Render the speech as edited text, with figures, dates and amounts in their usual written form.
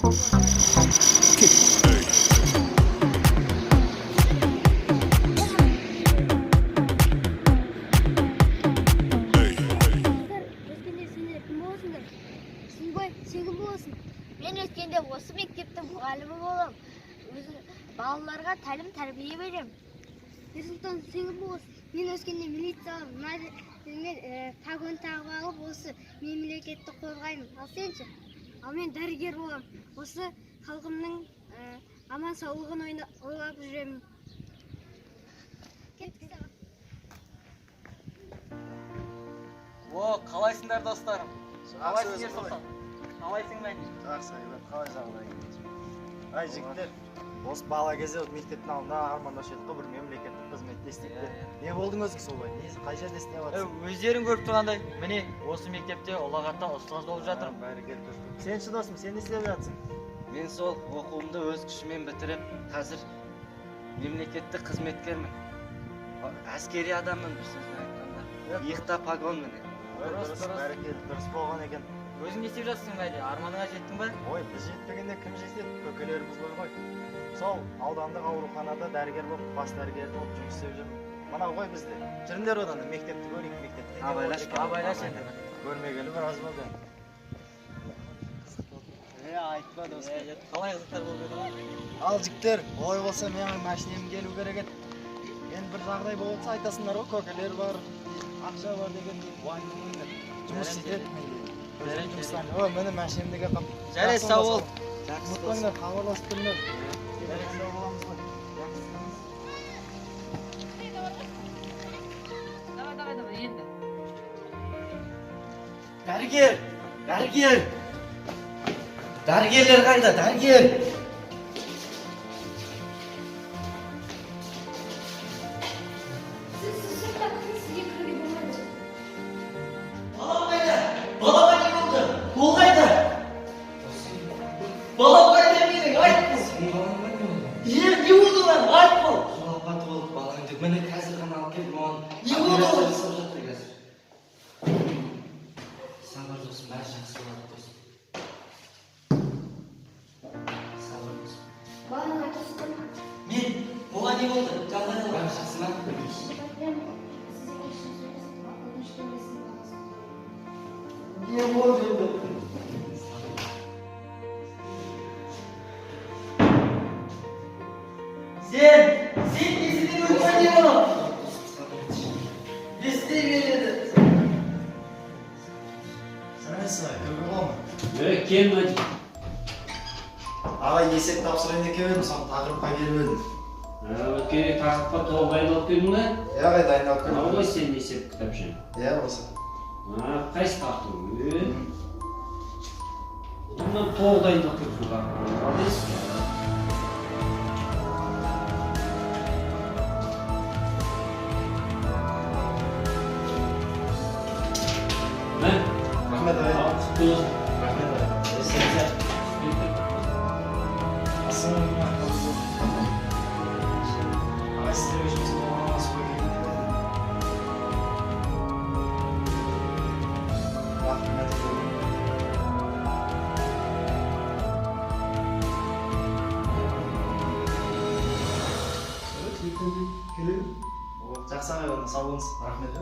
Мен өткенде осы мектептің мұғалімі болам. Балаларға тәлім тәрбие берем. Ерсұлтан, сен кім боласың? Мен өскенде милициялық погон тағып алып, осы мемлекетті қорғаймын. Ал сенші? Ал мен дәрігер болам. Осы халқымның аман саулығын ойлап жүремін. Қалайсыңдар достарым? Қалайсың Ерсұлтан? Қалайсың мен? Жақсы, қалай жағдайыңыз? Ай, жігіттер, осы бала кезде мектептің алдында армандаушы едік қой, бір мемлекеттік қызметте істеп. Не болдың өзің солай? Қай жерде істеп жатсың? Өздерің көріп тұрғандай, міне осы мектепте ұлағатта ұстаз болып жатырмын. Бәрекелді. Сен досым, сен не істеп жатсың? Мен сол оқуымды өз күшіммен бітіріп, қазір мемлекеттік қызметкермін. Әскери адаммын, бір сөзбен айтқанда. Иықта погон міне. Дұрыс, бәрекелді, дұрыс болған екен. Өзің не істеп жатсың бәле? Арманыңа жеттің ба? Ой, біз жетпегенде кім жетеді? Көкелеріміз бар ғой. Сол аудандық ауруханада дәрігер болып, бас дәрігер болып жұмыс істеп жүрмін. Мынау ғой бізде. Жүріңдер одан, мектепті көрейік, мектепте. Абайлаш енді. Көрмегелі біраз болды. Айтпа достар. Қалай қызықтар болып еді ғой? Ал жігіттер, олай болса менің машинем келу керек еді. Енді бір жағдай болса айтасыңдар ғой, көкелер бар, ақша бар деген уайымдамаңдар. Жұмыс істетеді менде. Өзім жұмыстан. О, міне машинемді қап. Жарай, сау бол. Ұмытпаңдар, хабарласып тұрыңдар. Сау боламыз ғой. Давай, енді. Дәрігер! Дәрігер! Дәрігерлер қайда? Дәрігер! Балам қайда? Балама не болды? Ол қайда? Балам қайда менің? Айт! Сенің балаң қайда болды? Не болды lan? Айт бол! Жол апаты болды балаң деп. Міне қазір ғана алып келдім оған. Не болды ол? Жасап жатыр қазір. Сабыр досым, бәрі жақсы болады досым. Сабыр досым. Баланың әкесі кім? Мен, оған не болды? Жағдай да бәрі жақсы ма? Не болды енді? Сен несіден өлсең не болады? Не істей береді? Сәлеметсіз, көке болма. Кем мәдім? Ағай есеп тапсырайын деп келдім, соны тақырыпқа келіп едім. Өткенде тақырыпқа толық дайындалып келдің ба? Ағай дайындалып келдім. Мынау ғой сенің есеп кітапшаң. Иә, осы. Қайсы тақтың? Бұнан толық дайындалып келдің ба? Алдайсыз ба? Рахмет ағай. Құтты болсын. Рахмет ағай. Сәт. Ассалаумағалейкум. Ағай сіздерге жұмыс болғаннан соң келдім. Рахмет. Жақсы ағай, сау болыңыз. Рахмет.